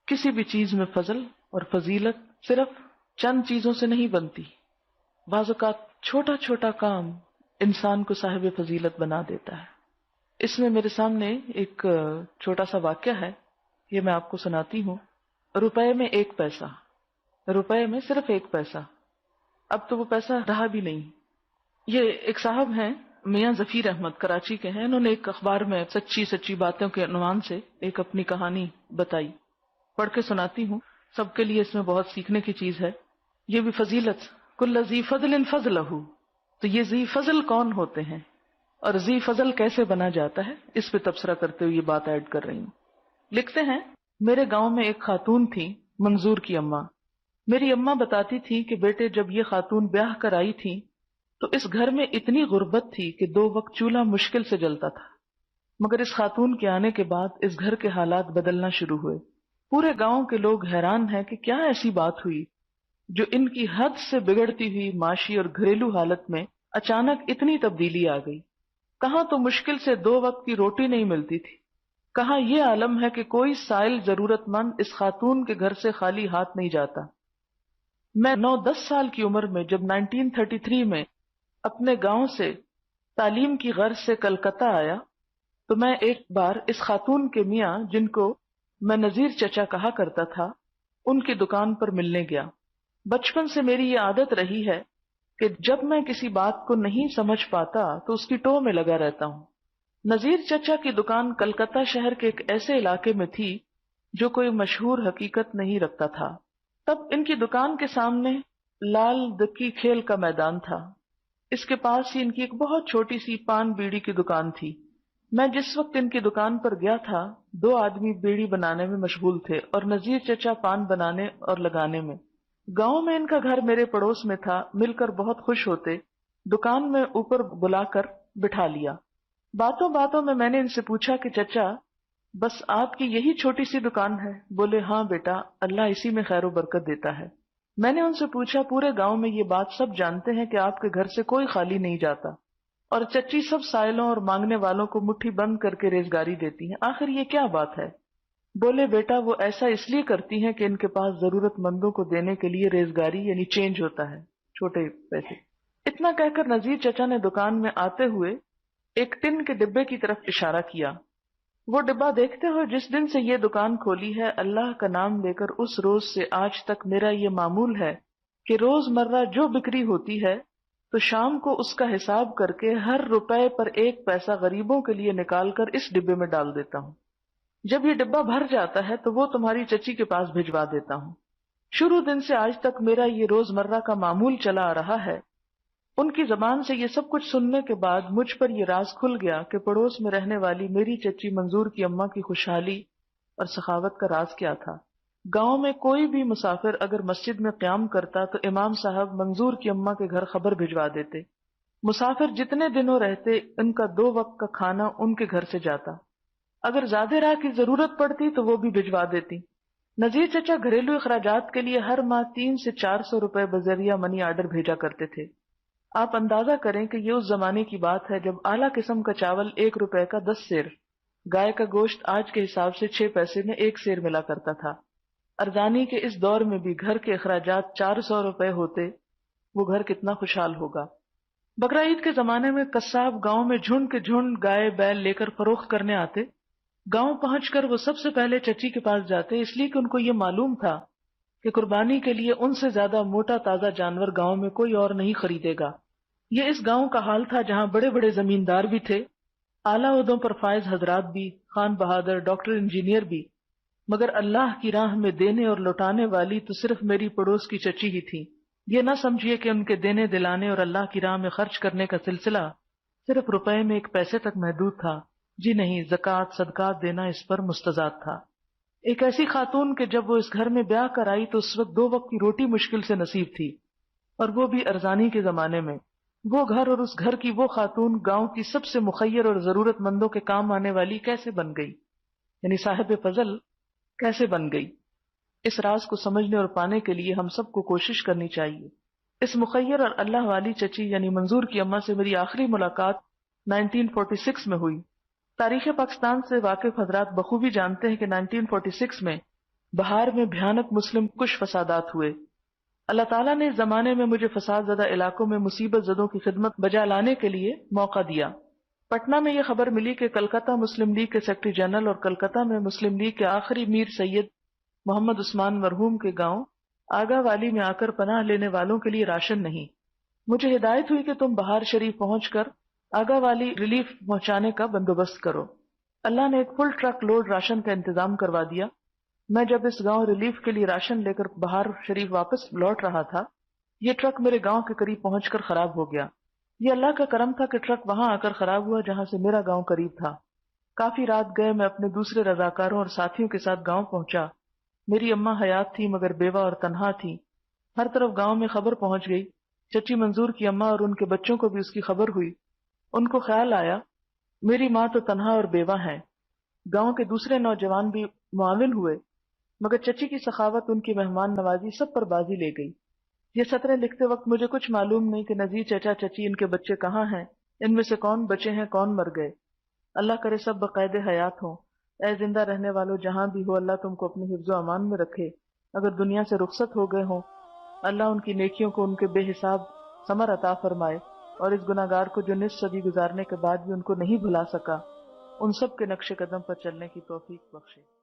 کسی بھی چیز میں فضل اور فضیلت صرف چند چیزوں سے نہیں بنتی. بعض اوقات چھوٹا چھوٹا کام انسان کو صاحب فضیلت بنا دیتا ہے. اس میں میرے سامنے ایک چھوٹا سا واقعہ ہے، یہ میں آپ کو سناتی ہوں. روپے میں 1 پیسہ، روپے میں صرف 1 پیسہ. اب تو وہ پیسہ رہا بھی نہیں. یہ ایک صاحب ہیں میاں ظفیر احمد، کراچی کے ہیں. انہوں نے ایک اخبار میں سچی سچی باتوں کے عنوان سے ایک اپنی کہانی بتائی، پڑھ کے سناتی ہوں. سب کے لیے اس میں بہت سیکھنے کی چیز ہے. یہ بھی فضیلت، کل ذی فضل فضلہ. تو یہ ذی فضل کون ہوتے ہیں اور ذی فضل کیسے بنا جاتا ہے، اس پہ تبصرہ کرتے ہوئے یہ بات ایڈ کر رہی ہوں. لکھتے ہیں، میرے گاؤں میں ایک خاتون تھی، منظور کی اماں. میری اماں بتاتی تھی کہ بیٹے جب یہ خاتون بیاہ کر آئی تھی تو اس گھر میں اتنی غربت تھی کہ 2 وقت چولہا مشکل سے جلتا تھا. مگر اس خاتون کے آنے کے بعد اس گھر کے حالات بدلنا شروع ہوئے. پورے گاؤں کے لوگ حیران ہیں کہ کیا ایسی بات ہوئی جو ان کی حد سے بگڑتی ہوئی معاشی اور گھریلو حالت میں اچانک اتنی تبدیلی آ گئی. کہاں تو مشکل سے 2 وقت کی روٹی نہیں ملتی تھی، کہاں یہ عالم ہے کہ کوئی سائل ضرورت مند اس خاتون کے گھر سے خالی ہاتھ نہیں جاتا. میں 9-10 سال کی عمر میں جب 1933 میں اپنے گاؤں سے تعلیم کی غرض سے کلکتہ آیا تو میں ایک بار اس خاتون کے میاں، جن کو میں نذیر چچا کہا کرتا تھا، ان کی دکان پر ملنے گیا. بچپن سے میری یہ عادت رہی ہے کہ جب میں کسی بات کو نہیں سمجھ پاتا تو اس کی ٹو میں لگا رہتا ہوں. نذیر چچا کی دکان کلکتہ شہر کے ایک ایسے علاقے میں تھی جو کوئی مشہور حقیقت نہیں رکھتا تھا. تب ان کی دکان کے سامنے لال دکی کھیل کا میدان تھا. اس کے پاس ہی ان کی ایک بہت چھوٹی سی پان بیڑی کی دکان تھی. میں جس وقت ان کی دکان پر گیا تھا 2 آدمی بیڑی بنانے میں مشغول تھے اور نذیر چچا پان بنانے اور لگانے میں. گاؤں میں ان کا گھر میرے پڑوس میں تھا. مل کر بہت خوش ہوتے. دکان میں اوپر بلا کر بٹھا لیا. باتوں باتوں میں نے ان سے پوچھا کہ چچا بس آپ کی یہی چھوٹی سی دکان ہے؟ بولے ہاں بیٹا، اللہ اسی میں خیر و برکت دیتا ہے. میں نے ان سے پوچھا پورے گاؤں میں یہ بات سب جانتے ہیں کہ آپ کے گھر سے کوئی خالی نہیں جاتا اور چچی سب سائلوں اور مانگنے والوں کو مٹھی بند کر کے ریزگاری دیتی ہیں، آخر یہ کیا بات ہے؟ بولے بیٹا وہ ایسا اس لیے کرتی ہیں کہ ان کے پاس ضرورت مندوں کو دینے کے لیے ریزگاری یعنی چینج ہوتا ہے، چھوٹے پیسے. اتنا کہہ کر نذیر چچا نے دکان میں آتے ہوئے ایک ٹن کے ڈبے کی طرف اشارہ کیا. وہ ڈبہ دیکھتے ہوئے جس دن سے یہ دکان کھولی ہے، اللہ کا نام لے کر اس روز سے آج تک میرا یہ معمول ہے کہ روز مرہ جو بکری ہوتی ہے تو شام کو اس کا حساب کر کے ہر روپے پر 1 پیسہ غریبوں کے لیے نکال کر اس ڈبے میں ڈال دیتا ہوں. جب یہ ڈبہ بھر جاتا ہے تو وہ تمہاری چچی کے پاس بھجوا دیتا ہوں. شروع دن سے آج تک میرا یہ روز مرہ کا معمول چلا آ رہا ہے. ان کی زبان سے یہ سب کچھ سننے کے بعد مجھ پر یہ راز کھل گیا کہ پڑوس میں رہنے والی میری چچی منظور کی اماں کی خوشحالی اور سخاوت کا راز کیا تھا. گاؤں میں کوئی بھی مسافر اگر مسجد میں قیام کرتا تو امام صاحب منظور کی اماں کے گھر خبر بھجوا دیتے. مسافر جتنے دنوں رہتے ان کا 2 وقت کا کھانا ان کے گھر سے جاتا. اگر زیادہ راہ کی ضرورت پڑتی تو وہ بھی بھجوا دیتی. نذیر چچا گھریلو اخراجات کے لیے ہر ماہ 300 سے 400 روپے بذریعہ منی آرڈر بھیجا کرتے تھے. آپ اندازہ کریں کہ یہ اس زمانے کی بات ہے جب اعلیٰ قسم کا چاول 1 روپے کا 10 سیر، گائے کا گوشت آج کے حساب سے 6 پیسے میں 1 سیر ملا کرتا تھا. ارزانی کے اس دور میں بھی گھر کے اخراجات 400 روپے ہوتے، وہ گھر کتنا خوشحال ہوگا. بقرعید کے زمانے میں قصاب گاؤں میں جھنڈ کے جھنڈ گائے بیل لے کر فروخت کرنے آتے. گاؤں پہنچ کر وہ سب سے پہلے چچی کے پاس جاتے، اس لیے کہ ان کو یہ معلوم تھا کہ قربانی کے لیے ان سے زیادہ موٹا تازہ جانور گاؤں میں کوئی اور نہیں خریدے گا. یہ اس گاؤں کا حال تھا جہاں بڑے بڑے زمیندار بھی تھے، اعلیٰ عہدوں پر فائز حضرات بھی، خان بہادر، ڈاکٹر، انجینئر بھی، مگر اللہ کی راہ میں دینے اور لوٹانے والی تو صرف میری پڑوس کی چچی ہی تھی. یہ نہ سمجھیے کہ ان کے دینے دلانے اور اللہ کی راہ میں خرچ کرنے کا سلسلہ صرف روپے میں 1 پیسے تک محدود تھا. جی نہیں، زکوٰۃ صدقات دینا اس پر مستضاد تھا. ایک ایسی خاتون کہ جب وہ اس گھر میں بیاہ کر آئی تو اس وقت 2 وقت کی روٹی مشکل سے نصیب تھی، اور وہ بھی ارزانی کے زمانے میں. وہ گھر اور اس گھر کی وہ خاتون گاؤں کی سب سے مخیر اور ضرورت مندوں کے کام آنے والی کیسے بن گئی، یعنی صاحب فضل کیسے بن گئی؟ اس راز کو سمجھنے اور پانے کے لیے ہم سب کو کوشش کرنی چاہیے. اس مخیر اور اللہ والی چچی یعنی منظور کی اماں سے میری آخری ملاقات 1946 میں ہوئی. تاریخ پاکستان سے واقف حضرات بخوبی جانتے ہیں کہ 1946 میں بہار میں بھیانک مسلم کش فسادات ہوئے۔ اللہ تعالیٰ نے اس زمانے میں مجھے فساد زدہ علاقوں میں مصیبت زدوں کی خدمت بجا لانے کے لیے موقع دیا۔ پٹنہ میں یہ خبر ملی کہ کلکتہ مسلم لیگ کے سیکرٹری جنرل اور کلکتہ میں مسلم لیگ کے آخری میر سید محمد عثمان مرحوم کے گاؤں آگا والی میں آ کر پناہ لینے والوں کے لیے راشن نہیں۔ مجھے ہدایت ہوئی کہ تم بہار شریف پہنچ کر آگا والی ریلیف پہنچانے کا بندوبست کرو۔ اللہ نے ایک فل ٹرک لوڈ راشن کا انتظام کروا دیا۔ میں جب اس گاؤں ریلیف کے لیے راشن لے کر بہار شریف واپس لوٹ رہا تھا، یہ ٹرک میرے گاؤں کے قریب پہنچ کر خراب ہو گیا۔ یہ اللہ کا کرم تھا کہ ٹرک وہاں آ کر خراب ہوا جہاں سے میرا گاؤں قریب تھا۔ کافی رات گئے میں اپنے دوسرے رضاکاروں اور ساتھیوں کے ساتھ گاؤں پہنچا۔ میری اماں حیات تھی مگر بیوہ اور تنہا تھی۔ ہر طرف گاؤں میں خبر پہنچ گئی۔ چچی منظور کی اماں اور ان کے بچوں کو بھی اس کی خبر ہوئی۔ ان کو خیال آیا میری ماں تو تنہا اور بیوہ ہیں۔ گاؤں کے دوسرے نوجوان بھی معاون ہوئے مگر چچی کی سخاوت، ان کی مہمان نوازی سب پر بازی لے گئی۔ یہ سطریں لکھتے وقت مجھے کچھ معلوم نہیں کہ نذیر چچا چچی ان کے بچے کہاں ہیں، ان میں سے کون بچے ہیں کون مر گئے۔ اللہ کرے سب بقید حیات ہوں۔ اے زندہ رہنے والوں جہاں بھی ہو، اللہ تم کو اپنی حفظ و امان میں رکھے۔ اگر دنیا سے رخصت ہو گئے ہوں، اللہ ان کی نیکیوں کو ان کے بے حساب ثمر عطا فرمائے، اور اس گناہگار کو جو نصف صدی گزارنے کے بعد بھی ان کو نہیں بھلا سکا، ان سب کے نقش قدم پر چلنے کی توفیق بخشے۔